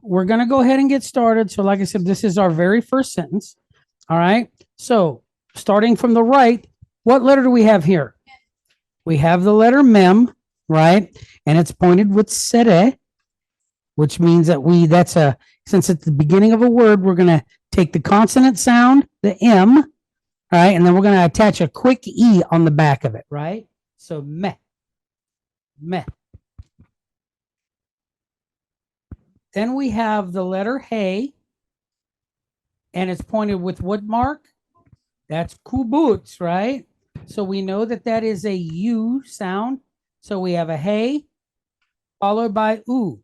we're going to go ahead and get started. So like I said, this is our very first sentence. All right. So starting from the right, what letter do we have here? We have the letter mem, right? And it's pointed with sere, which means that since it's the beginning of a word, we're going to take the consonant sound, the M, all right? And then we're going to attach a quick E on the back of it, right? So meh, meh. Then we have the letter hey, and it's pointed with what mark? That's kubutz, right? So we know that that is a U sound. So we have a hey followed by u,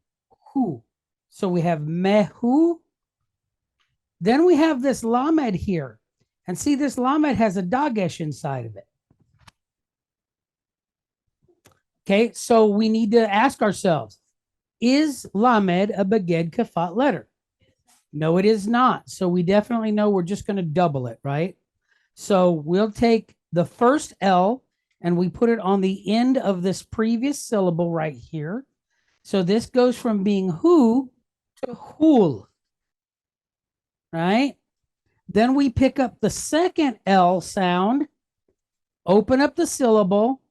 hu. So we have mehu. Then we have this lamed here. And see, this lamed has a dagesh inside of it. Okay, so we need to ask ourselves, is lamed a beged kafat letter? No, it is not. So we definitely know we're just going to double it, right? So we'll take the first L and we put it on the end of this previous syllable right here. So this goes from being hu to hul, right? Then we pick up the second L sound, open up the syllable,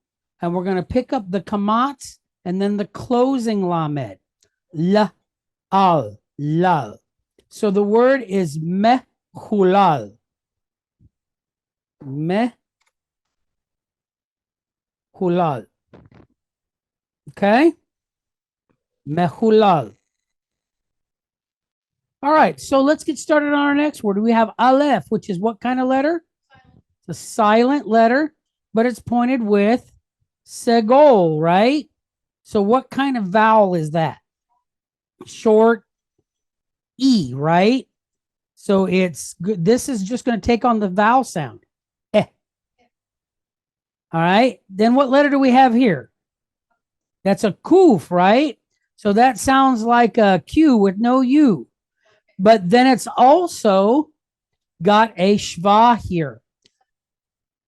and we're going to pick up the kamat and then the closing lamed. La, al, lal. So the word is mehulal. Mehulal. Okay? Mehulal. All right, so let's get started on our next word. We have aleph, which is what kind of letter? It's a silent letter, but it's pointed with segol, right? So what kind of vowel is that? Short E, right? So it's good. This is just going to take on the vowel sound. Eh. All right. Then what letter do we have here? That's a kuf, right? So that sounds like a Q with no U. But then it's also got a shva here.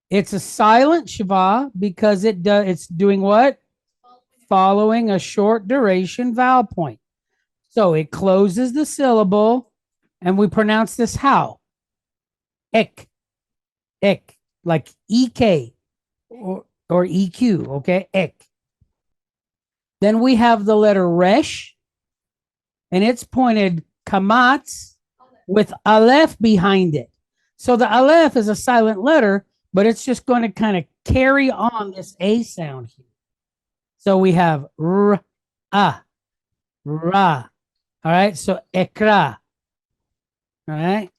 It's a silent shva because it's doing what? Following a short duration vowel point. So it closes the syllable, and we pronounce this how? Ek, like EK or EQ, okay? Ek. Then we have the letter resh, and it's pointed kamatz with aleph behind it. So the aleph is a silent letter, but it's just going to kind of carry on this A sound here. So we have r, a, ra. All right, so ekra. All right.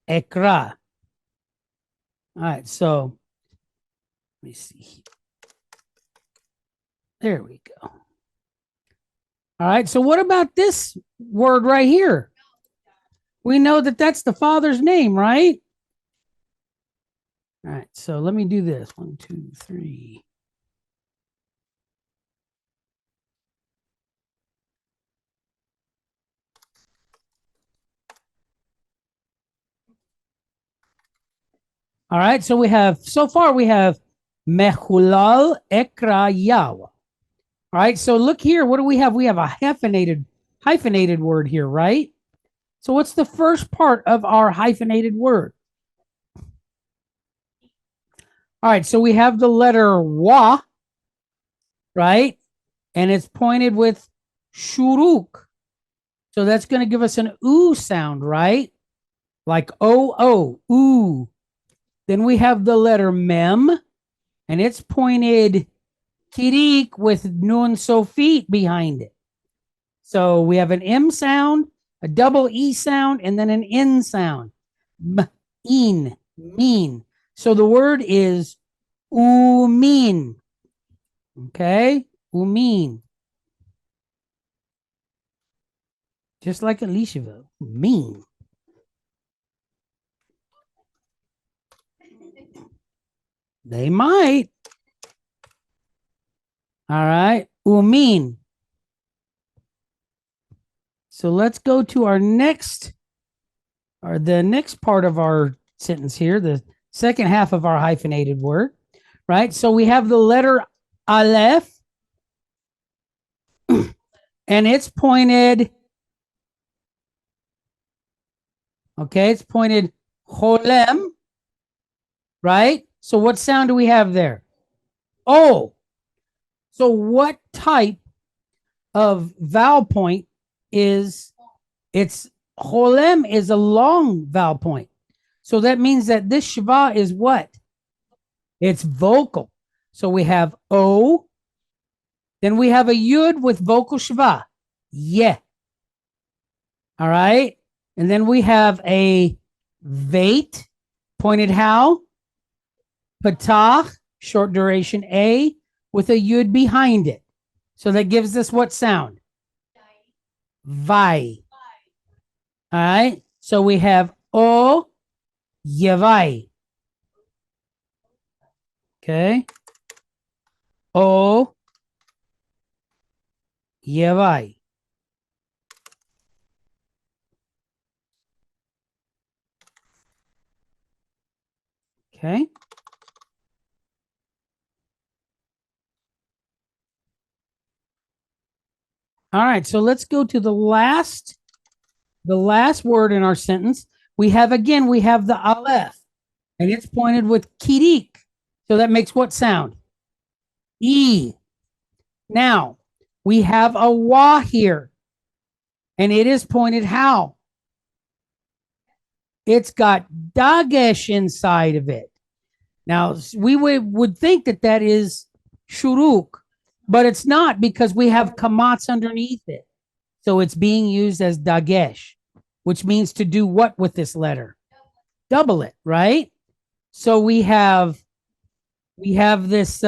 Ekra. All right, so let me see. There we go. All right, so what about this word right here? We know that that's the Father's name, right? All right, so let me do this. 1, 2, 3. All right, so we have Mehulal Ekra Yawa. All right, so look here. What do we have? We have a hyphenated word here, right? So what's the first part of our hyphenated word? All right, so we have the letter wa, right? And it's pointed with shuruk. So that's going to give us an oo sound, right? Like O, oo. Then we have the letter mem, and it's pointed kirik with nun sofit behind it. So we have an M sound, a double E sound, and then an N sound. Mean. So the word is umin. Okay? Umin. Just like Elisheville. Mean. They might. All right. Umin. So let's go to the next part of our sentence here, the second half of our hyphenated word, right? So we have the letter aleph, and it's pointed, okay, it's pointed holem, right? So what sound do we have there? Oh, so what type of vowel point is it's holem is a long vowel point. So that means that this shva is what? It's vocal. So we have O, then we have a yud with vocal shva. Yeah. All right. And then we have a vait, pointed how? Patach, short duration A, with a yud behind it. So that gives us what sound? Vai. All right. So we have O, Yevai. Okay. O, Yevai. Okay. All right. So let's go to the last word in our sentence. We have the aleph, and it's pointed with kirik. So that makes what sound? E. Now, we have a wa here, and it is pointed how? It's got dagesh inside of it. Now, we would think that that is shuruk, but it's not because we have kamatz underneath it. So it's being used as dagesh, which means to do what with this letter? Double it, right? So we have this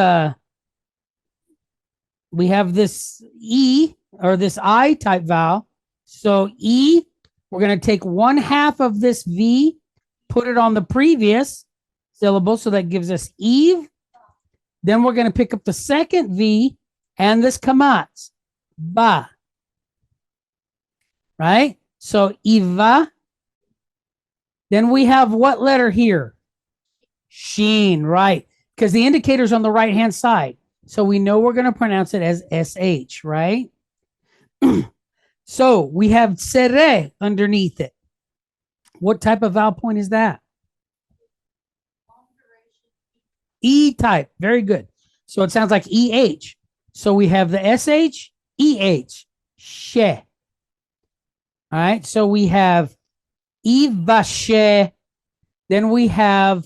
E or this I type vowel. So E, we're going to take 1/2 of this V, put it on the previous syllable. So that gives us Eve. Then we're going to pick up the second V and this kamatz, ba. Right? So Iva. Then we have what letter here? Sheen, right? Because the indicator's on the right-hand side. So we know we're going to pronounce it as SH, right? So we have sere underneath it. What type of vowel point is that? E type. Very good. So it sounds like EH. So we have the SH, EH, she. All right. So we have Ivashe. Then we have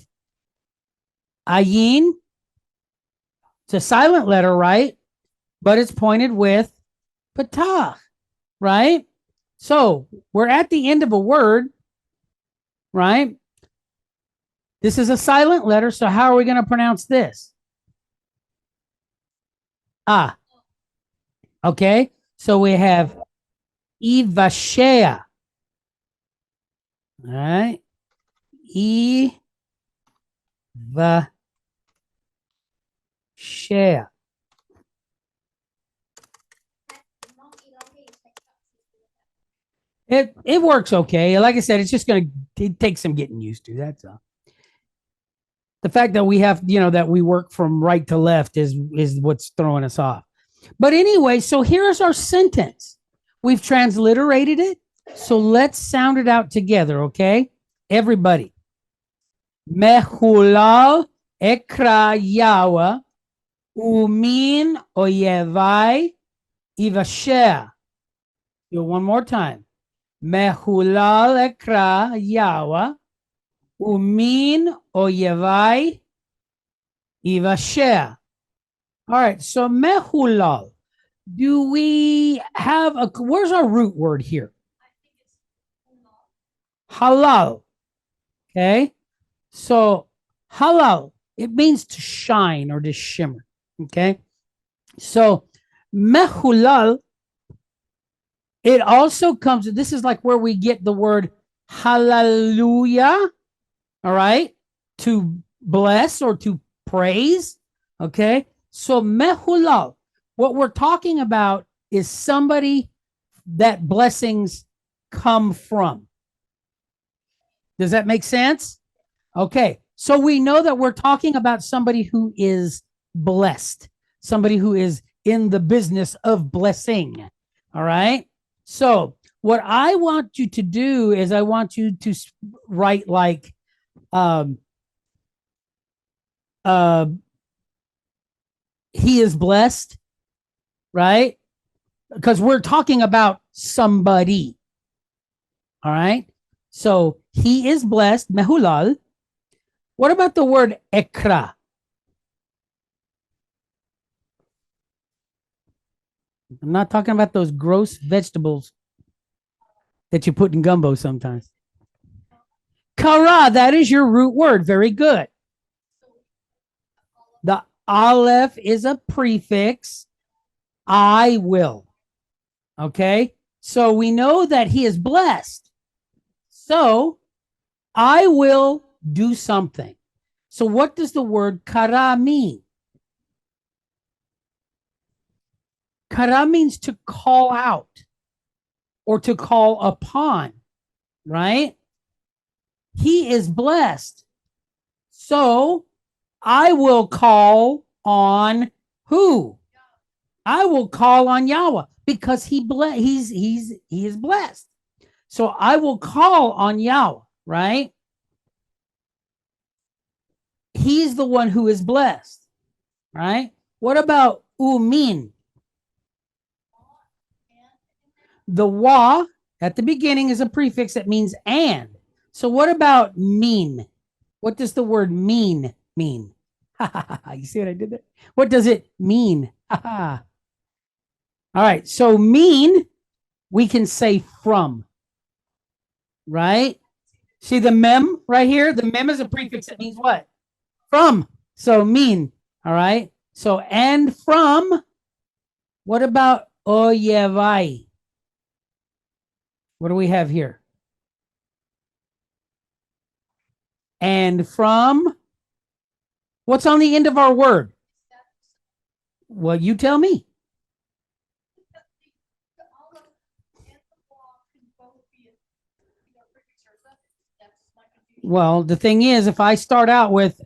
Ayin. It's a silent letter, right? But it's pointed with patach, right? So we're at the end of a word, right? This is a silent letter. So how are we going to pronounce this? Ah. Okay. So we have Ivashea. All right. Ivashea. It works okay. Like I said, it's just going to take some getting used to. That's all. The fact that we have, that we work from right to left is what's throwing us off. But anyway, so here's our sentence. We've transliterated it. So let's sound it out together, okay? Everybody. Mehulal ekra yawa umin oyevai ivashea. Do one more time. Mehulal ekra yawa umin oyevai ivashea. All right, so mehulal. Do we have where's our root word here? Halal. Okay. So halal, it means to shine or to shimmer. Okay. So mehulal, it also comes, this is like where we get the word hallelujah. All right. To bless or to praise. Okay. So mehulal, what we're talking about is somebody that blessings come from. Does that make sense? Okay. So we know that we're talking about somebody who is blessed, somebody who is in the business of blessing. All right. So what I want you to do is I want you to write like um uh he is blessed, right? Because we're talking about somebody. All right. So he is blessed, mehulal. What about the word ekra? I'm not talking about those gross vegetables that you put in gumbo sometimes. Kara, that is your root word. Very good. The aleph is a prefix. I will. Okay. So we know that he is blessed. So I will do something. So what does the word kara mean? Kara means to call out or to call upon, right? He is blessed. So I will call on who? I will call on Yahweh because he is blessed. So I will call on Yahweh, right? He's the one who is blessed, right? What about umin? The wa at the beginning is a prefix that means and. So what about mean? What does the word mean mean? You see what I did there? What does it mean? All right. So mean, we can say from, right? See the mem right here? The mem is a prefix that means what? From. So mean. All right. So and from, what about oyevai? What do we have here? And from, what's on the end of our word? Well, you tell me. Well, the thing is, if I start out with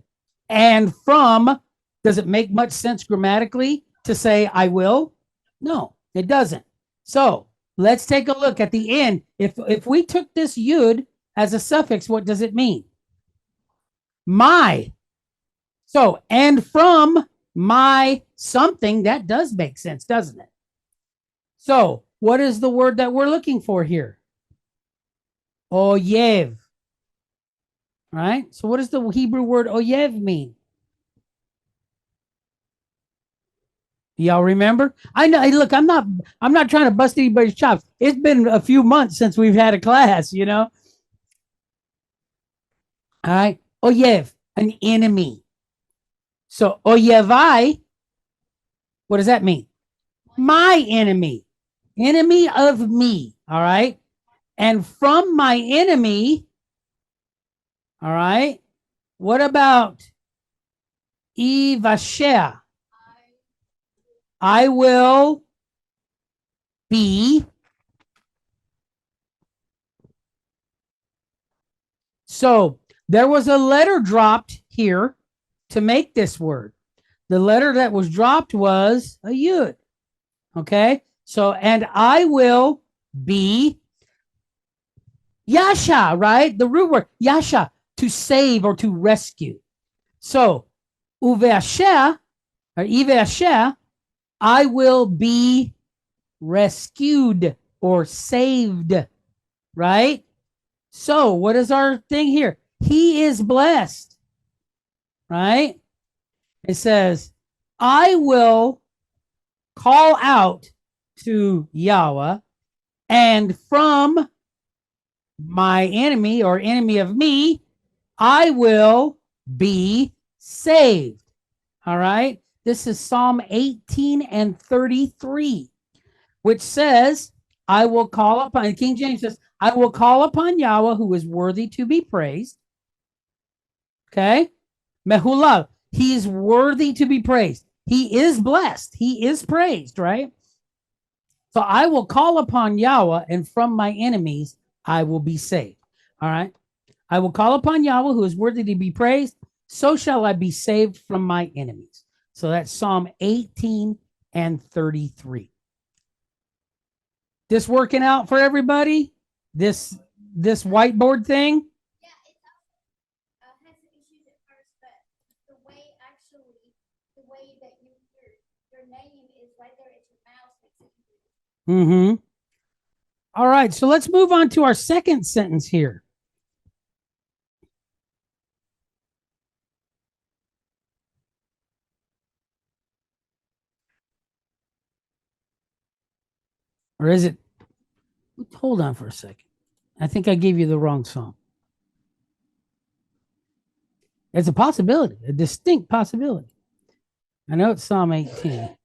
and from, does it make much sense grammatically to say I will? No, it doesn't. So let's take a look at the end. If we took this yud as a suffix, what does it mean? My. So and from my something, that does make sense, doesn't it? So what is the word that we're looking for here? Oyev. Right? So what does the Hebrew word oyev mean? Y'all remember? I know. Look, I'm not trying to bust anybody's chops. It's been a few months since we've had a class, you know. All right. Oyev, an enemy. So oyevai, what does that mean? My enemy, enemy of me. All right. And from my enemy, all right. What about ivasheh? I will be. So there was a letter dropped here to make this word. The letter that was dropped was a yud. Okay. So, and I will be yasha, right? The root word yasha, to save or to rescue. So, uveasha or ivasha, I will be rescued or saved, right? So, what is our thing here? He is blessed, right? It says, I will call out to Yahweh, and from my enemy or enemy of me, I will be saved. All right. This is Psalm 18 and 33, which says, I will call upon, King James says, I will call upon Yahweh who is worthy to be praised. Okay. Mehulal, he is worthy to be praised. He is blessed. He is praised, right? So I will call upon Yahweh, and from my enemies I will be saved. All right. I will call upon Yahweh who is worthy to be praised. So shall I be saved from my enemies. So that's Psalm 18 and 33. This working out for everybody? This whiteboard thing? Mm-hmm. All right, so let's move on to our second sentence here. Or is it? Hold on for a second. I think I gave you the wrong song. It's a possibility, a distinct possibility. I know it's Psalm 18.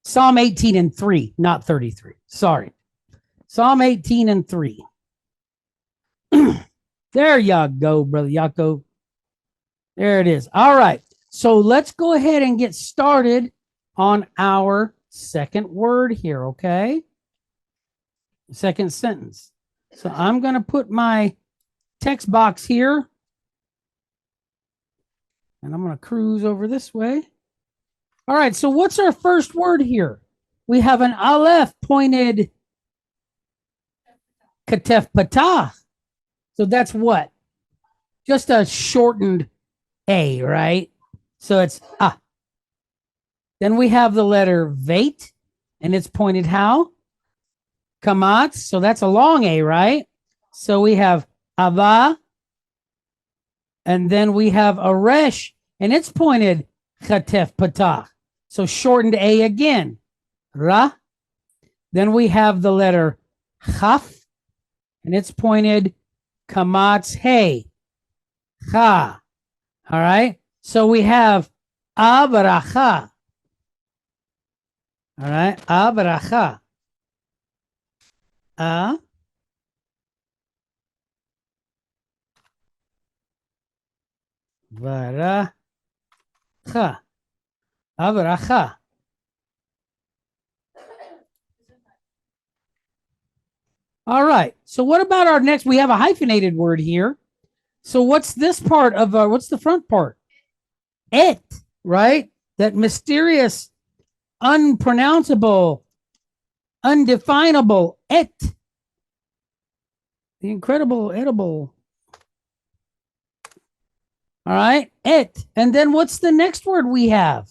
Psalm 18 and 3, not 33. Sorry. Psalm 18 and 3. There you go, Brother Yaakov. There it is. All right. So let's go ahead and get started on our second word here, okay? Second sentence. So I'm going to put my text box here. And I'm going to cruise over this way. All right. So what's our first word here? We have an aleph pointed katef patah. So that's what? Just a shortened A, right? So it's ah. Then we have the letter veit, and it's pointed how? Kamatz. So that's a long A, right? So we have ava, and then we have a resh, and it's pointed chatef patah. So shortened A again. Ra. Then we have the letter chaf, and it's pointed kamatz hey. Ha. All right. So we have abracha. All right. Abracha. Varacha. Abracha. All right. So what about our next? We have a hyphenated word here. So what's this part of what's the front part? Et, right? That mysterious, unpronounceable, undefinable et. The incredible edible. All right. Et. And then what's the next word we have?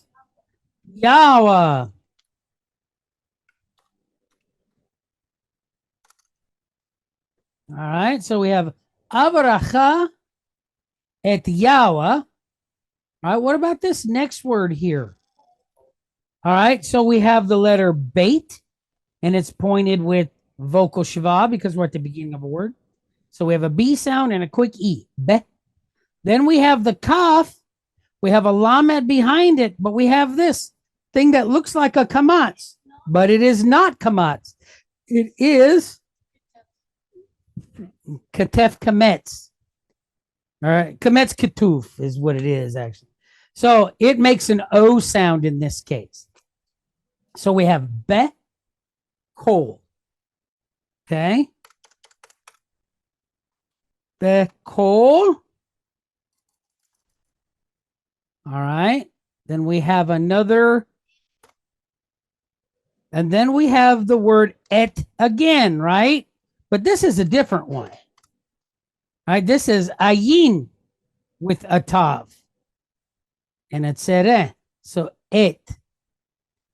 Yahweh. All right. So we have Avaracha et Yahweh. All right. What about this next word here? All right. So we have the letter bait, and it's pointed with vocal shva because we're at the beginning of a word. So we have a B sound and a quick E. Be. Then we have the kaf. We have a lamed behind it, but we have this thing that looks like a kamatz, but it is not kamatz. It is katef kametz. All right. Kametz ketuf is what it is, actually. So it makes an O sound in this case. So we have be, kol. Okay. Be, kol. All right. Then we have another. And then we have the word et again, right? But this is a different one. All right. This is ayin with a tav. And it's ere. So et.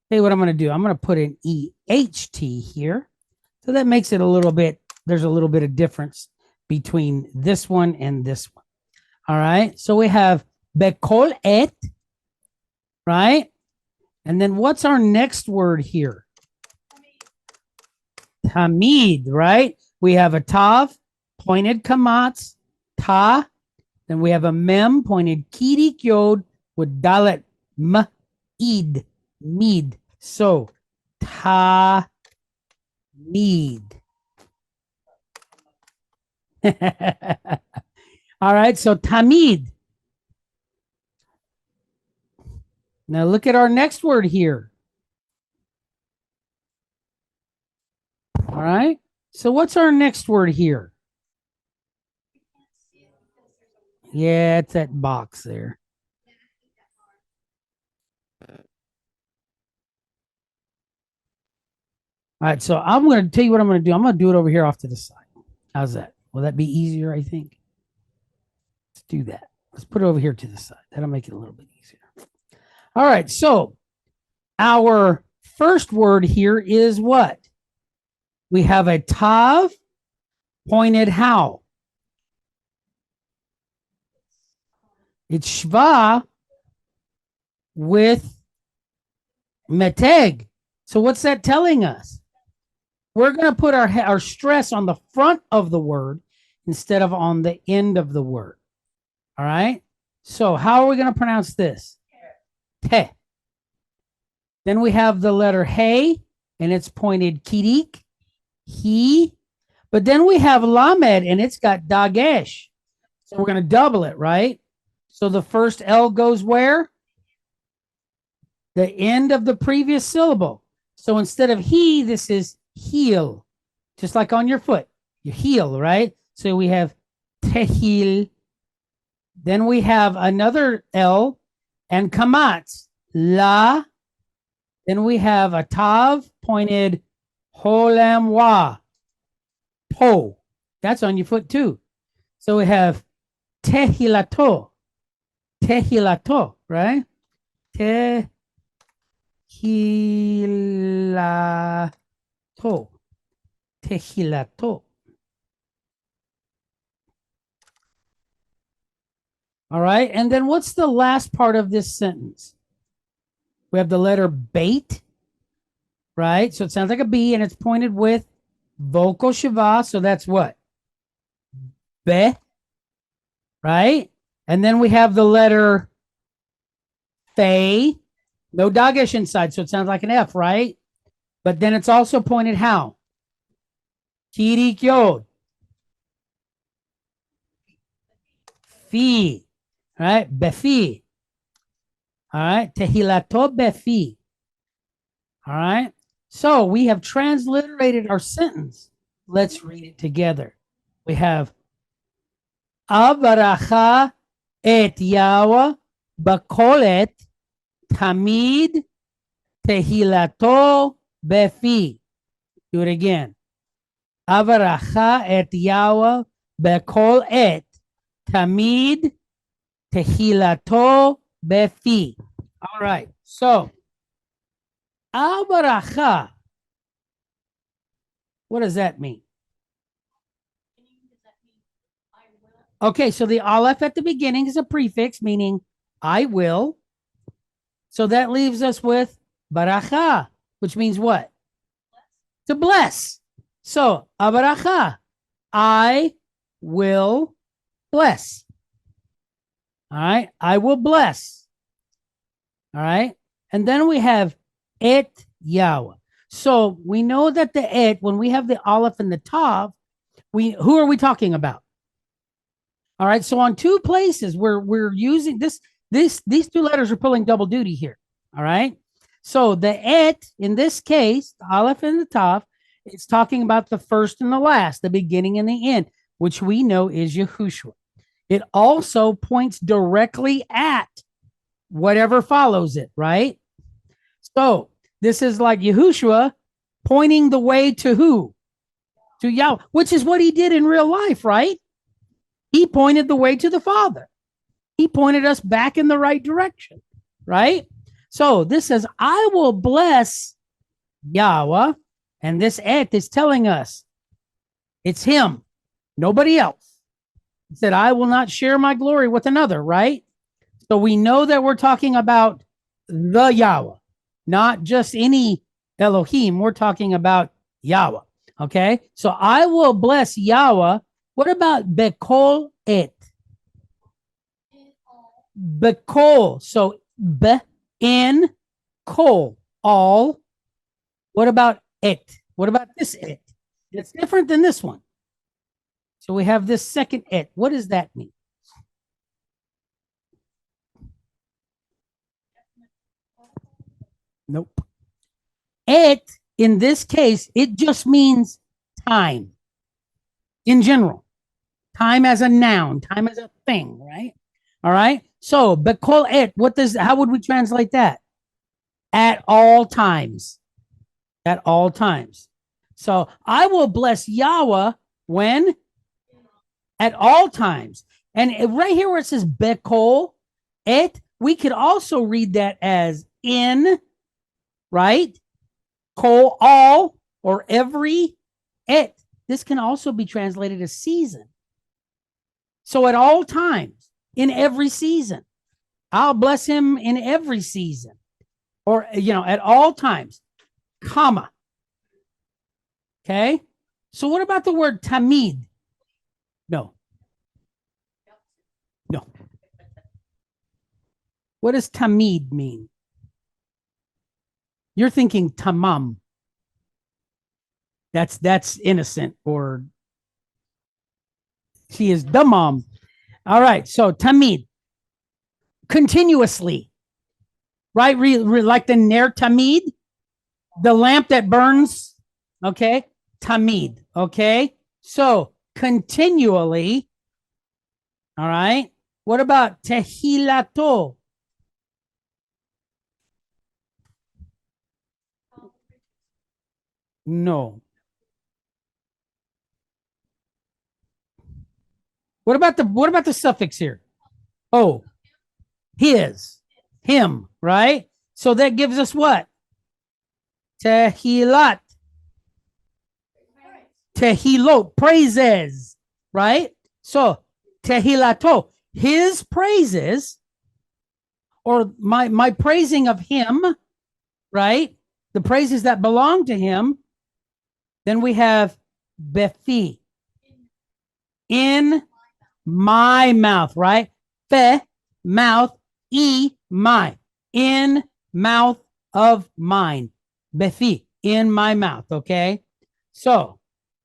Hey, what I'm going to do, I'm going to put an EHT here. So that makes it a little bit, there's a little bit of difference between this one and this one. All right. So we have bekol et, right? And then what's our next word here? Tamid, right? We have a tav, pointed kamatz, ta. Then we have a mem, pointed kirik yod with dalet ma'id, mid. So ta mid. All right, so tamid. Now look at our next word here. All right. So what's our next word here? Yeah, it's that box there. All right, so I'm going to tell you what I'm going to do. I'm going to do it over here off to the side. How's that? Will that be easier, I think? Let's do that. Let's put it over here to the side. That'll make it a little bit easier. All right, so our first word here is what? We have a tav pointed how? It's shva with meteg. So what's that telling us? We're going to put our stress on the front of the word instead of on the end of the word. All right. So how are we going to pronounce this? Te. Then we have the letter hey, and it's pointed kirik, he. But then we have lamed, and it's got dagesh. So we're going to double it, right? So the first L goes where? The end of the previous syllable. So instead of he, this is heel, just like on your foot, your heel, right? So we have tehil. Then we have another L and kamatz, la. Then we have a tav pointed holamwa, po. That's on your foot too. So we have tehilato, right? Tehilato. All right. And then what's the last part of this sentence? We have the letter bait, right? So it sounds like a B and it's pointed with vocal shiva. So that's what? Be, right? And then we have the letter fe, no dagesh inside. So it sounds like an F, right? But then it's also pointed how? Kirik yod. Fi, right? Befi. All right. Tehilato befi. All right. So we have transliterated our sentence. Let's read it together. We have Avaracha et Yahweh bakolet tamid tehilato befi. Do it again. Avaracha et Yahweh bakol et tamid tehilato befi. All right. So Avaracha. What does that mean? Okay, so the aleph at the beginning is a prefix meaning I will. So that leaves us with baracha, which means what? To bless. So abaracha, I will bless. All right, I will bless. All right, and then we have et Yahweh. So we know that the et, when we have the aleph and the tav, who are we talking about? All right, so on two places we're using these two letters are pulling double duty here. All right, so the et in this case, the aleph and the tav, it's talking about the first and the last, the beginning and the end, which we know is Yahushua. It also points directly at whatever follows it, right? So this is like Yahushua pointing the way to who? To Yahweh, which is what he did in real life, right? He pointed the way to the Father. He pointed us back in the right direction, right? So this says, I will bless Yahweh. And this et is telling us it's him, nobody else. He said, I will not share my glory with another, right? So we know that we're talking about the Yahweh, not just any Elohim. We're talking about Yahweh. Okay. So I will bless Yahweh. What about bekol et? Bekol. So be in kol, all. What about et? What about this et? It's different than this one. So we have this second et. What does that mean? Nope. Et, in this case, it just means time in general. Time as a noun, time as a thing, right? All right. So, bekol et, how would we translate that? At all times. At all times. So I will bless Yahweh when? At all times. And right here where it says Bekol, et, we could also read that as in, right? Kol, all, or every, et. This can also be translated as season. So at all times, in every season, I'll bless him in every season, or, at all times, comma. Okay. So what about the word tamid? No. No. What does tamid mean? You're thinking tamam. That's innocent, or she is the mom. All right. So tamid, continuously, right? Like the ner tamid, the lamp that burns. Okay. Tamid. Okay. So continually. All right. What about tehilato? No. What about the suffix here? Oh, his, him, right? So that gives us what? Tehilat, tehilot, praises, right? So tehilato, his praises, or my praising of him, right? The praises that belong to him. Then we have befi, in my mouth, right? Fe, mouth, my, in mouth of mine. Befi, in my mouth, okay? So,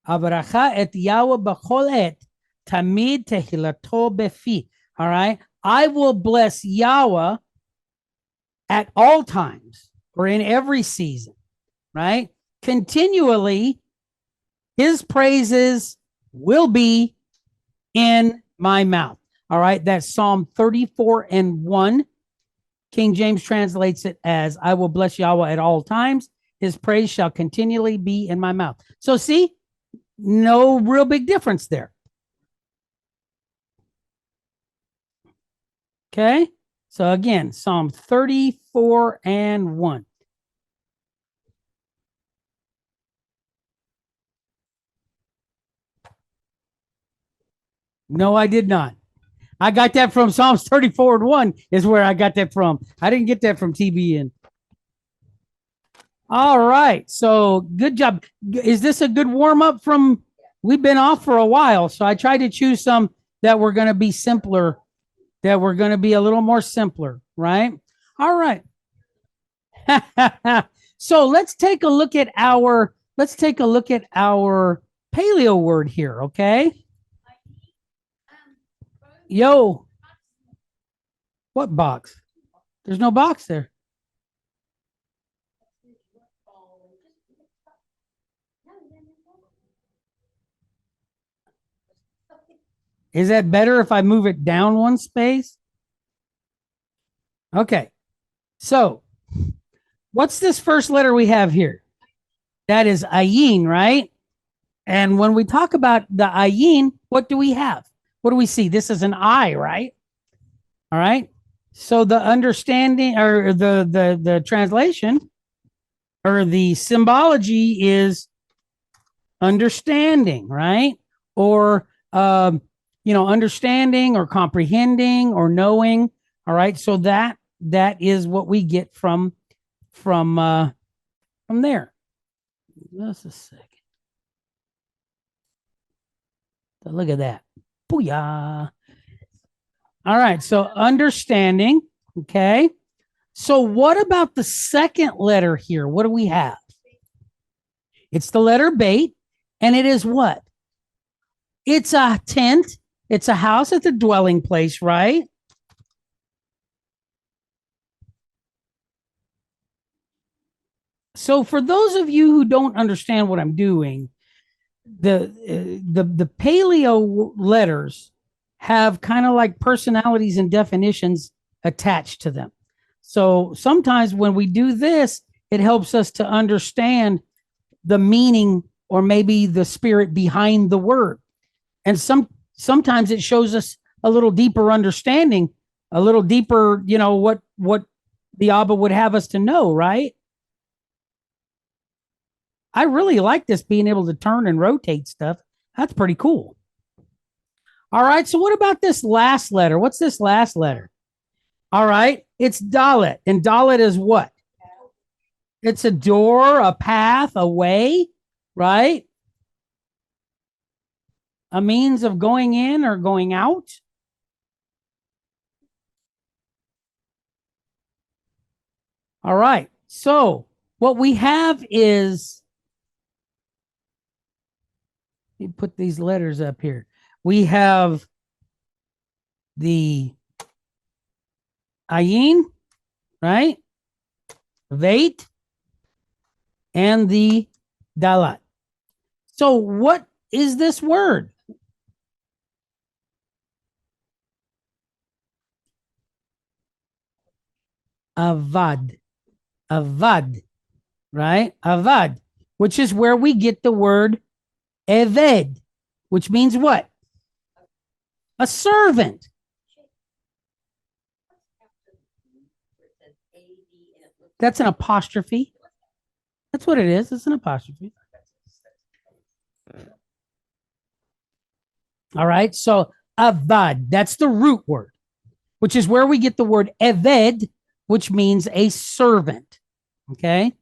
Avracha et Yahweh b'chol et, tamid tehilato befi. All right? I will bless Yahweh at all times, or in every season, right? Continually, his praises will be in my mouth. All right. That's Psalm 34:1. King James translates it as, I will bless Yahweh at all times. His praise shall continually be in my mouth. So see, no real big difference there. Okay. So again, Psalm 34:1. No, I did not. I got that from Psalms 34:1 is where I got that from. I didn't get that from TBN. All right. So good job. Is this a good warm up from? We've been off for a while. So I tried to choose some that were going to be simpler, that were going to be a little more simpler, right? All right. So let's take a look at our paleo word here, okay? Yo, what box? There's no box there. Is that better if I move it down one space? Okay. So, what's this first letter we have here? That is ayin, right? And when we talk about the ayin, what do we have? What do we see? This is an I, right? All right. So the understanding, or the translation, or the symbology is understanding, right? Or understanding, or comprehending, or knowing. All right. So that is what we get from there. Just a second. So look at that. Booyah. All right. So understanding. Okay. So what about the second letter here? What do we have? It's the letter bait, and it is what? It's a tent. It's a house. It's a dwelling place, right? So for those of you who don't understand what I'm doing, the paleo letters have kind of like personalities and definitions attached to them. So sometimes when we do this, it helps us to understand the meaning or maybe the spirit behind the word. And sometimes it shows us a little deeper understanding, a little deeper, what the Abba would have us to know, right? I really like this being able to turn and rotate stuff. That's pretty cool. All right. So what about this last letter? What's this last letter? All right. It's Dalet. And Dalet is what? It's a door, a path, a way, right? A means of going in or going out. All right. So what we have is, let me put these letters up here. We have the Ayin, right? Veit, and the Dalat. So what is this word? Avad. Avad, right? Avad, which is where we get the word Eved, which means what? A servant. That's an apostrophe. That's what it is. It's an apostrophe. All right. So avad, that's the root word, which is where we get the word eved, which means a servant. Okay.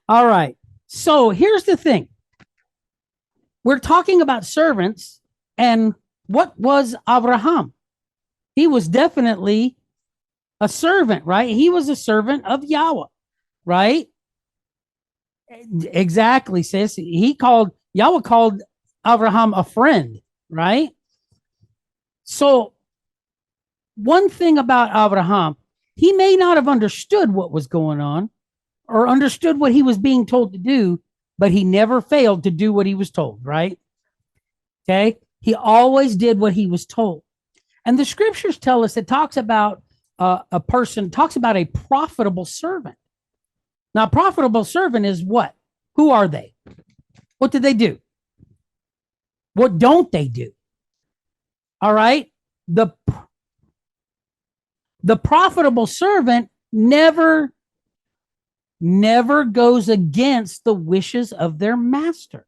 All right. So here's the thing. We're talking about servants, and what was Abraham? He was definitely a servant, right? He was a servant of Yahweh, right? Exactly, sis. Yahweh called Abraham a friend, right? So one thing about Abraham, he may not have understood what was going on or understood what he was being told to do, but he never failed to do what he was told, right? Okay. He always did what he was told. And the scriptures tell us, it talks about a person, talks about a profitable servant. Now, profitable servant is what? Who are they? What did they do? What don't they do? All right. The profitable servant never goes against the wishes of their master,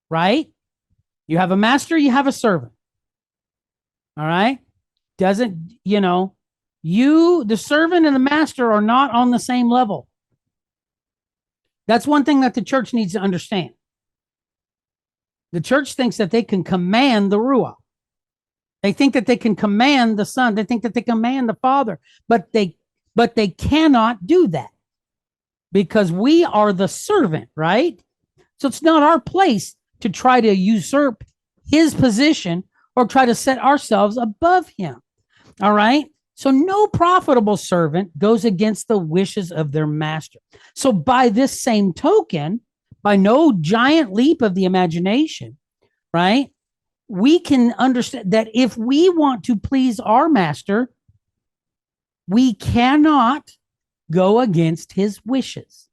right? You have a master, you have a servant. All right. Doesn't, the servant and the master are not on the same level. That's one thing that the church needs to understand. The church thinks that they can command the Ruach. They think that they can command the Son. They think that they command the Father, but they cannot do that because we are the servant, right? So it's not our place to try to usurp his position or try to set ourselves above him. All right. So no profitable servant goes against the wishes of their master. So by this same token, by no giant leap of the imagination, right, we can understand that if we want to please our master, we cannot go against his wishes.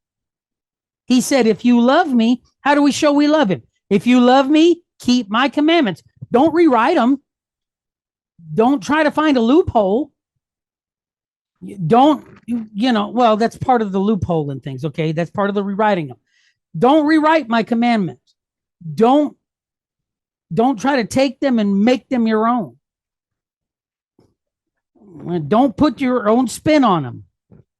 He said, if you love me, how do we show we love him? If you love me, keep my commandments. Don't rewrite them. Don't try to find a loophole. Don't, well, that's part of the loophole in things, okay? That's part of the rewriting them. Don't rewrite my commandments. Don't try to take them and make them your own. Don't put your own spin on them.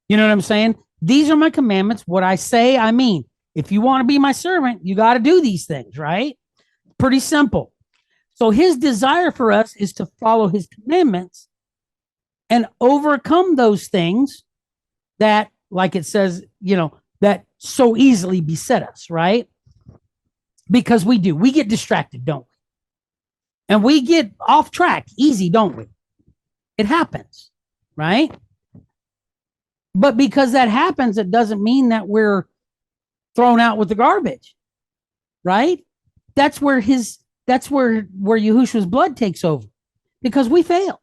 You know what I'm saying? These are my commandments. What I say, I mean. If you want to be my servant, you got to do these things, right? Pretty simple. So his desire for us is to follow his commandments and overcome those things that, like it says, that so easily beset us, right? Because we get distracted, don't we? And we get off track easy, don't we? It happens, right? But because that happens, it doesn't mean that we're thrown out with the garbage, right? That's where Yahushua's blood takes over, because we fail.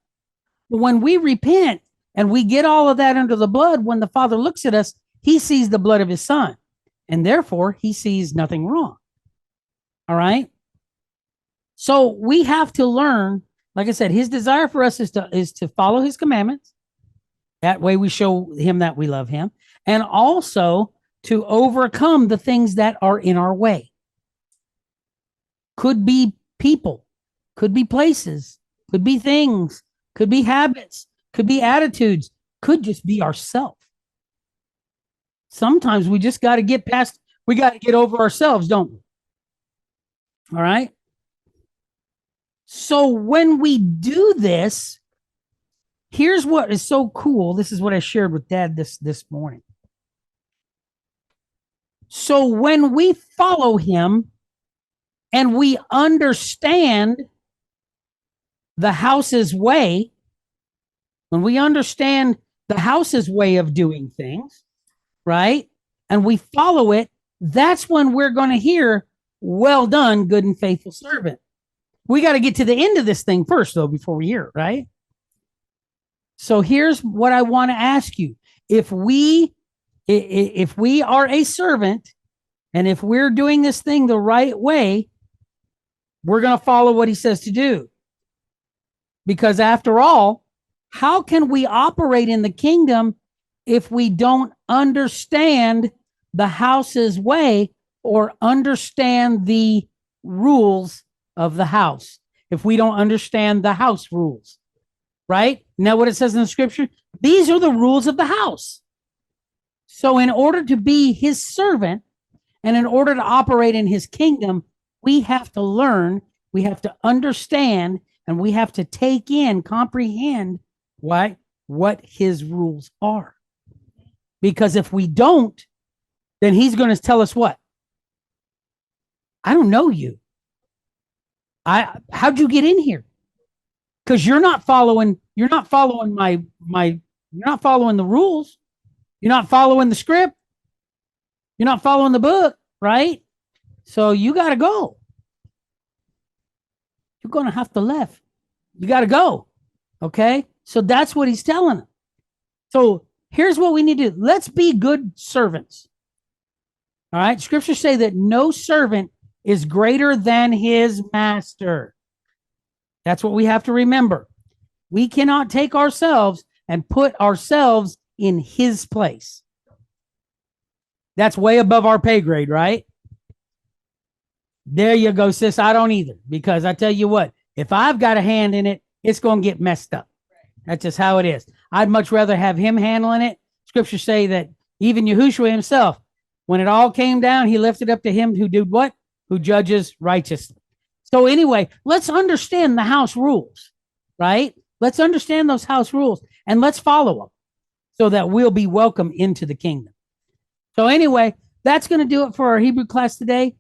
When we repent and we get all of that under the blood, when the Father looks at us, he sees the blood of his son, and therefore he sees nothing wrong. All right. So we have to learn, like I said, his desire for us is to follow his commandments. That way we show him that we love him, and also to overcome the things that are in our way. Could be people, could be places, could be things, could be habits, could be attitudes, could just be ourselves. Sometimes we just got to get past, we got to get over ourselves, don't we? All right. So when we do this, here's what is so cool. This is what I shared with Dad this morning. So when we follow him and we understand the house's way, when we understand the house's way of doing things, right? And we follow it, that's when we're going to hear, well done, good and faithful servant. We got to get to the end of this thing first, though, before we hear it, right? So here's what I want to ask you. If we are a servant and if we're doing this thing the right way, we're going to follow what he says to do. Because after all, how can we operate in the kingdom if we don't understand the house's way or understand the rules of the house? If we don't understand the house rules, right? Now, what it says in the scripture, these are the rules of the house. So in order to be his servant and in order to operate in his kingdom, we have to learn, we have to understand, and we have to take in, comprehend what his rules are. Because if we don't, then he's going to tell us what? I don't know you. How'd you get in here? Because you're not following you're not following the rules. You're not following the script. You're not following the book, right? So you got to go. You're going to have to leave. You got to go. Okay? So that's what he's telling them. So here's what we need to do. Let's be good servants. All right? Scriptures say that no servant is greater than his master. That's what we have to remember. We cannot take ourselves and put ourselves in his place. That's way above our pay grade, right? There you go, sis. I don't either. Because I tell you what, if I've got a hand in it, it's going to get messed up. That's just how it is. I'd much rather have him handling it. Scriptures say that even Yahushua himself, when it all came down, he lifted up to him who did what? Who judges righteously. So anyway, let's understand the house rules, right? Let's understand those house rules and let's follow them so that we'll be welcome into the kingdom. So anyway, that's going to do it for our Hebrew class today.